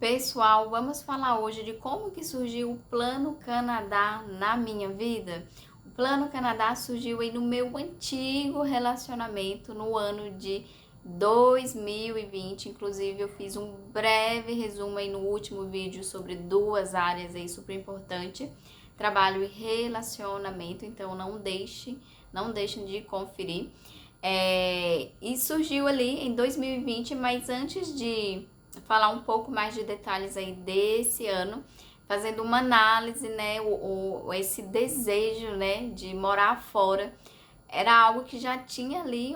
Pessoal, vamos falar hoje de como que surgiu o Plano Canadá na minha vida. O Plano Canadá surgiu aí no meu antigo relacionamento no ano de 2020. Inclusive, eu fiz um breve resumo aí no último vídeo sobre duas áreas aí super importantes, trabalho e relacionamento. Então, não deixem de conferir. E surgiu ali em 2020, mas antes de falar um pouco mais de detalhes aí desse ano, fazendo uma análise, né, esse desejo, né, de morar fora, era algo que já tinha ali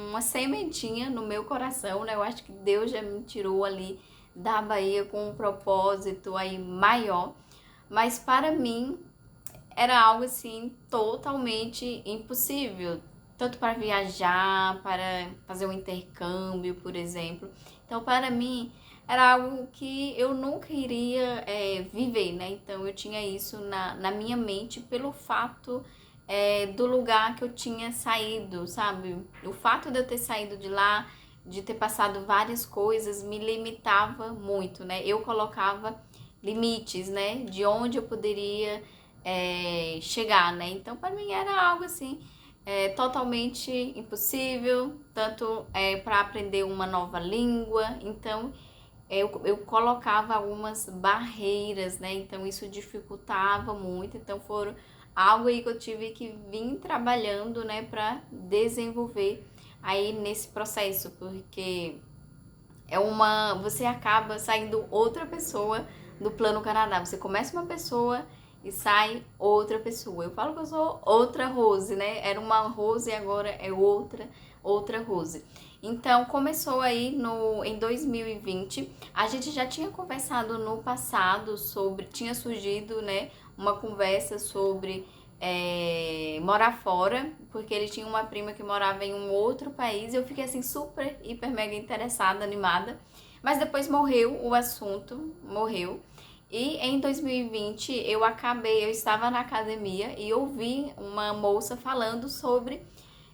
uma sementinha no meu coração, né, eu acho que Deus já me tirou ali da Bahia com um propósito aí maior, mas para mim era algo assim totalmente impossível, tanto para viajar, para fazer um intercâmbio, por exemplo. Então, para mim, era algo que eu nunca iria viver, né? Então, eu tinha isso na minha mente pelo fato do lugar que eu tinha saído, sabe? O fato de eu ter saído de lá, de ter passado várias coisas, me limitava muito, né? Eu colocava limites, né? De onde eu poderia chegar, né? Então, para mim era algo assim totalmente impossível, tanto para aprender uma nova língua. Então, eu colocava algumas barreiras, né? Então, isso dificultava muito. Então, foram algo aí que eu tive que vir trabalhando, né, para desenvolver aí nesse processo, porque você acaba saindo outra pessoa do Plano Canadá. Você começa uma pessoa e sai outra pessoa. Eu falo que eu sou outra Rose, né? Era uma Rose e agora é outra Rose. Então, começou aí em 2020. A gente já tinha conversado no passado tinha surgido, né, uma conversa sobre morar fora, porque ele tinha uma prima que morava em um outro país e eu fiquei assim super, hiper, mega interessada, animada, mas depois morreu o assunto, morreu. E em 2020 eu estava na academia e ouvi uma moça falando sobre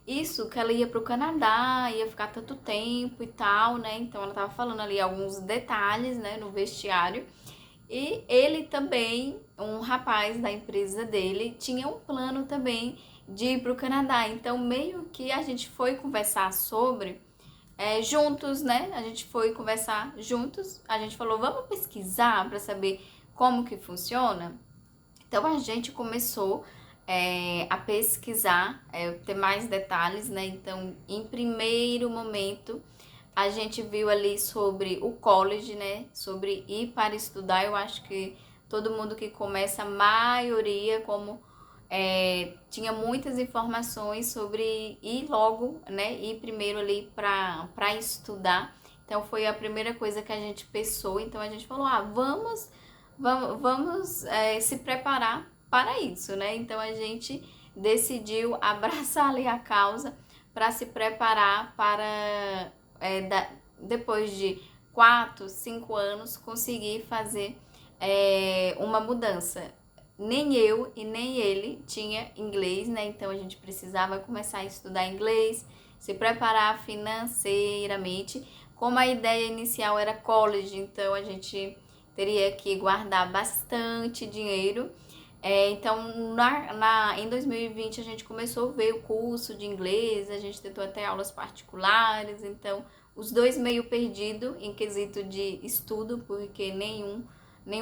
isso, que ela ia para o Canadá, ia ficar tanto tempo e tal, né? Então ela estava falando ali alguns detalhes, né, no vestiário. E ele também, um rapaz da empresa dele, tinha um plano também de ir para o Canadá. Então, meio que a gente foi conversar sobre juntos, né? A gente foi conversar juntos. A gente falou, vamos pesquisar para saber como que funciona? Então, a gente começou a pesquisar, ter mais detalhes, né? Então, em primeiro momento, a gente viu ali sobre o college, né? Sobre ir para estudar. Eu acho que todo mundo que começa, a maioria, como tinha muitas informações sobre ir logo, né? Ir primeiro ali para estudar. Então foi a primeira coisa que a gente pensou. Então a gente falou, vamos se preparar para isso, né? Então a gente decidiu abraçar ali a causa para se preparar para depois de 4, 5 anos conseguir fazer uma mudança. Nem eu e nem ele tinha inglês, né? Então a gente precisava começar a estudar inglês, se preparar financeiramente. Como a ideia inicial era college, então a gente teria que guardar bastante dinheiro. Então, em 2020 a gente começou a ver o curso de inglês, a gente tentou até aulas particulares, então os dois meio perdido em quesito de estudo, porque nenhum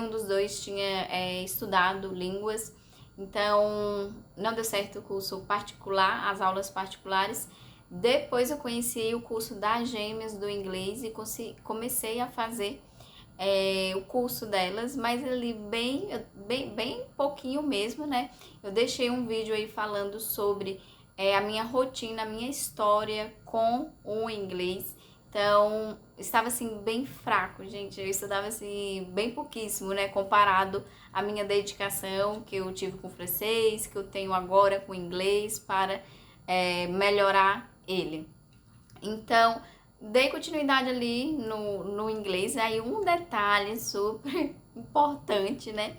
dos dois tinha estudado línguas, então não deu certo o curso particular, as aulas particulares. Depois eu conheci o curso das Gêmeas do inglês e comecei a fazer o curso delas, mas ali bem pouquinho mesmo, né? Eu deixei um vídeo aí falando sobre a minha rotina, a minha história com o inglês. Então, estava assim bem fraco, gente. Eu estudava assim bem pouquíssimo, né? Comparado à minha dedicação que eu tive com o francês, que eu tenho agora com o inglês para melhorar ele. Então, dei continuidade ali no inglês. Aí um detalhe super importante, né?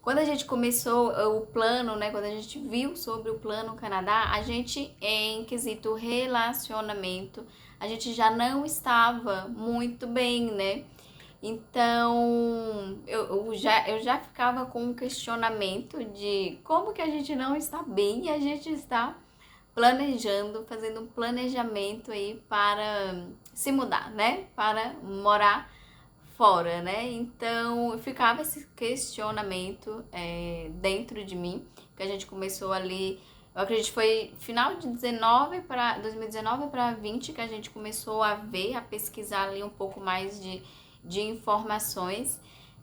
Quando a gente começou o plano, né? Quando a gente viu sobre o Plano Canadá, a gente, em quesito relacionamento, a gente já não estava muito bem, né? Então, eu já ficava com um questionamento de como que a gente não está bem e a gente está planejando, fazendo um planejamento aí para se mudar, né? Para morar fora, né? Então, ficava esse questionamento dentro de mim, que a gente começou ali, eu acredito que foi final de 2019 para 20 que a gente começou a ver, a pesquisar ali um pouco mais de informações.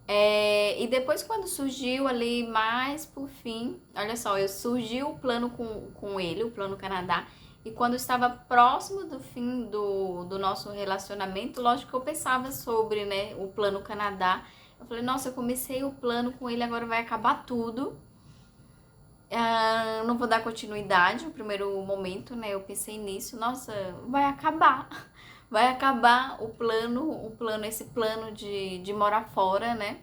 E depois quando surgiu ali mais por fim, olha só, surgiu o plano com ele, o plano Canadá, e quando estava próximo do fim do nosso relacionamento, lógico que eu pensava sobre, né, o plano Canadá. Eu falei, nossa, eu comecei o plano com ele, agora vai acabar tudo. Não vou dar continuidade no primeiro momento, né? Eu pensei nisso, nossa, vai acabar. Vai acabar esse plano de morar fora, né?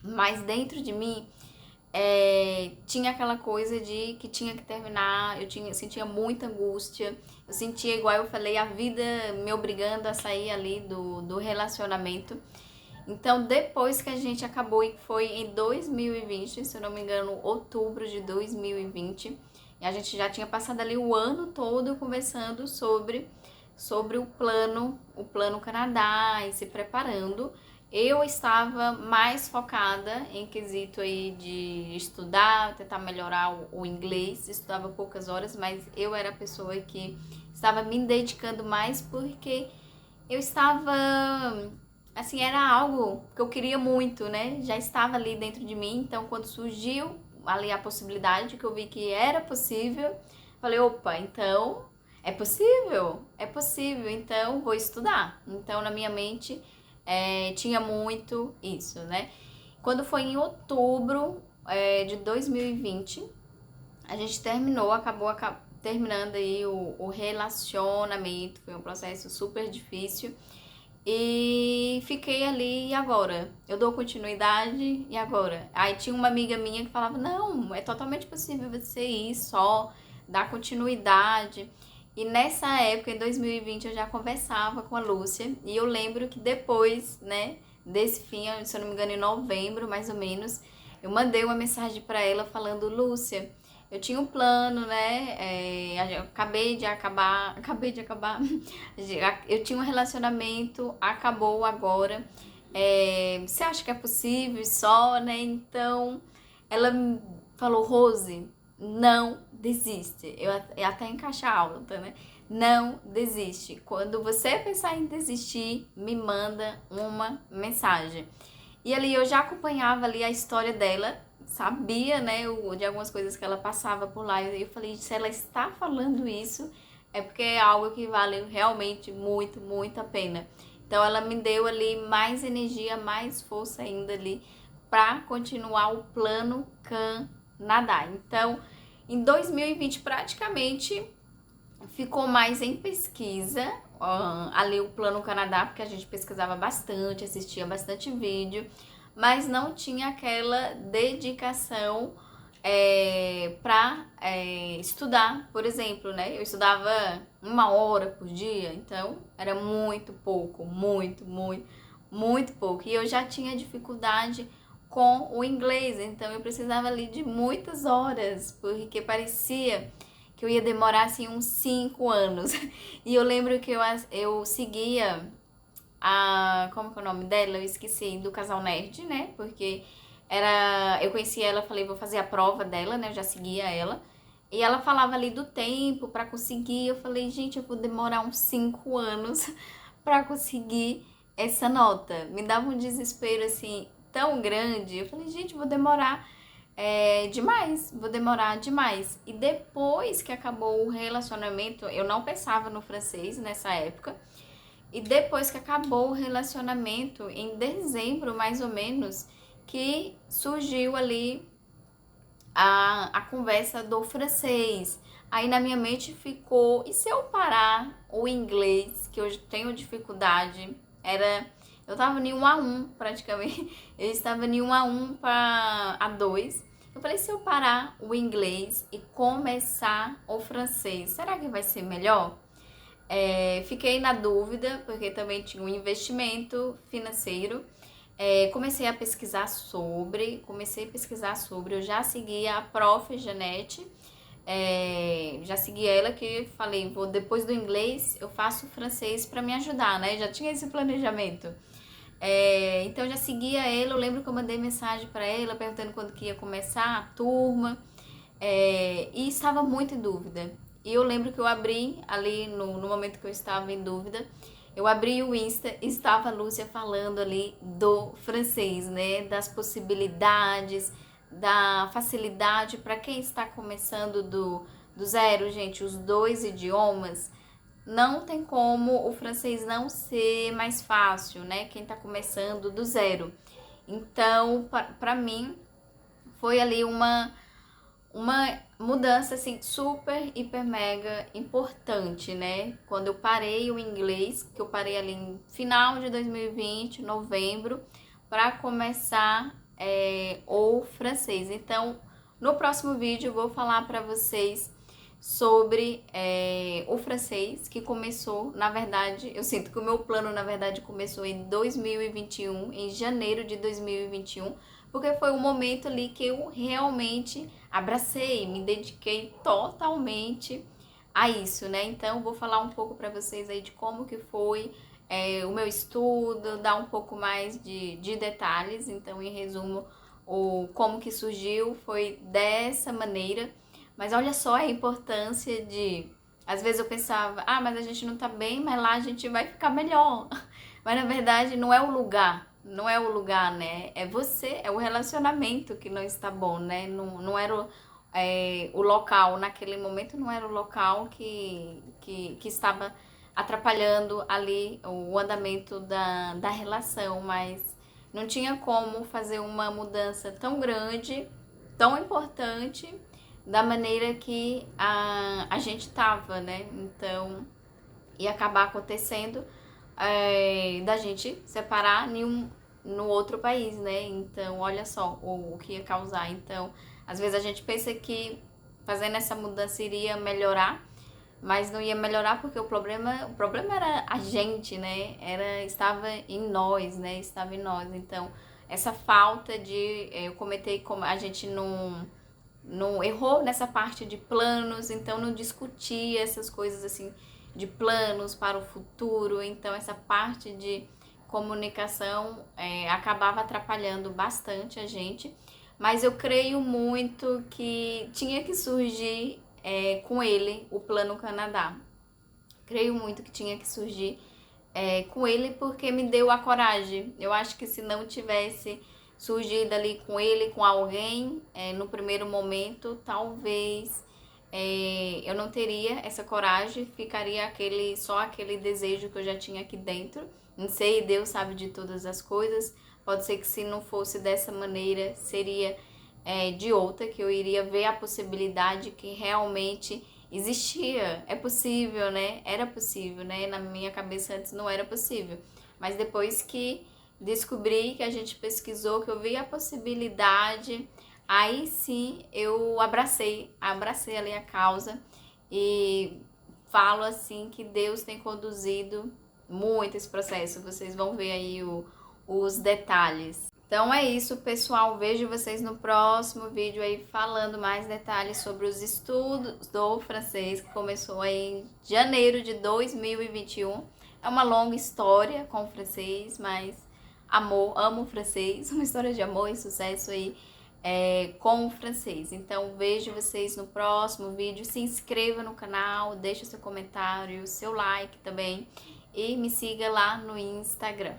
Mas dentro de mim tinha aquela coisa de que tinha que terminar, eu sentia muita angústia, eu sentia, igual eu falei, a vida me obrigando a sair ali do relacionamento. Então, depois que a gente acabou, e foi em 2020, se eu não me engano, outubro de 2020, e a gente já tinha passado ali o ano todo conversando sobre o plano Canadá e se preparando. Eu estava mais focada em quesito aí de estudar, tentar melhorar o inglês, estudava poucas horas, mas eu era a pessoa que estava me dedicando mais porque eu estava, assim, era algo que eu queria muito, né? Já estava ali dentro de mim, então quando surgiu ali a possibilidade, que eu vi que era possível, falei, opa, então é possível, então vou estudar. Então na minha mente tinha muito isso, né? Quando foi em outubro de 2020, a gente acabou terminando aí o relacionamento, foi um processo super difícil. E fiquei ali, e agora? Eu dou continuidade, e agora? Aí tinha uma amiga minha que falava, não, é totalmente possível você ir só, dar continuidade. E nessa época, em 2020, eu já conversava com a Lúcia, e eu lembro que depois, né, desse fim, se eu não me engano, em novembro, mais ou menos, eu mandei uma mensagem para ela falando, Lúcia, eu tinha um plano, né? Acabei de acabar. Eu tinha um relacionamento, acabou agora. Você acha que é possível só, né? Então, ela me falou, Rose, não desiste. Eu até encaixar alta, né? Não desiste. Quando você pensar em desistir, me manda uma mensagem. E ali eu já acompanhava ali a história dela, sabia, né, de algumas coisas que ela passava por lá. E eu falei, se ela está falando isso, é porque é algo que vale realmente muito, muito a pena. Então ela me deu ali mais energia, mais força ainda ali para continuar o plano Canadá. Então, em 2020 praticamente ficou mais em pesquisa, ali o Plano Canadá, porque a gente pesquisava bastante, assistia bastante vídeo, mas não tinha aquela dedicação para estudar, por exemplo, né? Eu estudava 1 hora por dia, então era muito pouco, muito pouco. E eu já tinha dificuldade com o inglês, então eu precisava ali de muitas horas, porque parecia que eu ia demorar assim uns 5 anos. E eu lembro que eu seguia como que é o nome dela? Eu esqueci, do Casal Nerd, né? Porque eu conhecia ela, falei, vou fazer a prova dela, né? Eu já seguia ela. E ela falava ali do tempo pra conseguir. Eu falei, gente, eu vou demorar uns 5 anos pra conseguir essa nota. Me dava um desespero assim tão grande. Eu falei, gente, vou demorar demais, vou demorar demais. E depois que acabou o relacionamento, eu não pensava no francês nessa época. E depois que acabou o relacionamento, em dezembro mais ou menos, que surgiu ali a conversa do francês. Aí na minha mente ficou, e se eu parar o inglês, que eu tenho dificuldade, eu tava em 1 a 1 praticamente, eu estava em 1 a 1 para A2. Eu falei, se eu parar o inglês e começar o francês, será que vai ser melhor? Fiquei na dúvida, porque também tinha um investimento financeiro. Comecei a pesquisar sobre, eu já seguia a Prof. Janete, já segui ela, que falei, depois do inglês eu faço francês para me ajudar, né? Já tinha esse planejamento. Então eu já seguia ela, eu lembro que eu mandei mensagem para ela perguntando quando que ia começar a turma, e estava muito em dúvida. E eu lembro que eu abri ali no momento que eu estava em dúvida, eu abri o Insta e estava a Lúcia falando ali do francês, né? Das possibilidades, da facilidade para quem está começando do zero, gente, os dois idiomas. Não tem como o francês não ser mais fácil, né? Quem está começando do zero. Então, para mim, foi ali uma mudança assim super, hiper, mega importante, né? Quando eu parei o inglês, que eu parei ali em final de 2020, novembro, para começar o francês. Então, no próximo vídeo eu vou falar para vocês sobre o francês, que começou, na verdade, eu sinto que o meu plano, na verdade, começou em 2021, em janeiro de 2021, porque foi o momento ali que eu realmente abracei, me dediquei totalmente a isso, né? Então, vou falar um pouco para vocês aí de como que foi o meu estudo, dar um pouco mais de detalhes. Então, em resumo, como que surgiu foi dessa maneira. Mas olha só a importância de... Às vezes eu pensava, mas a gente não tá bem, mas lá a gente vai ficar melhor. Mas na verdade não é o lugar, né? É você, é o relacionamento que não está bom, né? Não era o local, naquele momento não era o local que estava atrapalhando ali o andamento da relação, mas não tinha como fazer uma mudança tão grande, tão importante, da maneira que a gente tava, né? Então, ia acabar acontecendo da gente separar no outro país, né? Então, olha só o que ia causar. Então, às vezes a gente pensa que fazendo essa mudança iria melhorar, mas não ia melhorar porque o problema era a gente, né? Estava em nós, né? Estava em nós. Então, essa falta de eu comentei como a gente não errou nessa parte de planos, então não discutia essas coisas assim de planos para o futuro. Então essa parte de comunicação acabava atrapalhando bastante a gente, mas eu creio muito que tinha que surgir com ele o Plano Canadá. Creio muito que tinha que surgir com ele, porque me deu a coragem. Eu acho que se não tivesse surgido ali com ele, com alguém, no primeiro momento, talvez eu não teria essa coragem, ficaria só aquele desejo que eu já tinha aqui dentro. Não sei, Deus sabe de todas as coisas. Pode ser que se não fosse dessa maneira, seria de outra, que eu iria ver a possibilidade que realmente existia. É possível, né? Era possível, né? Na minha cabeça antes não era possível. Mas depois que descobri, que a gente pesquisou, que eu vi a possibilidade, aí sim eu abracei ali a causa e falo assim que Deus tem conduzido muito esse processo. Vocês vão ver aí os detalhes. Então é isso, pessoal. Vejo vocês no próximo vídeo aí falando mais detalhes sobre os estudos do francês, que começou aí em janeiro de 2021. É uma longa história com o francês, mas amo o francês. Uma história de amor e sucesso aí com o francês. Então vejo vocês no próximo vídeo. Se inscreva no canal, deixe o seu comentário, o seu like também e me siga lá no Instagram.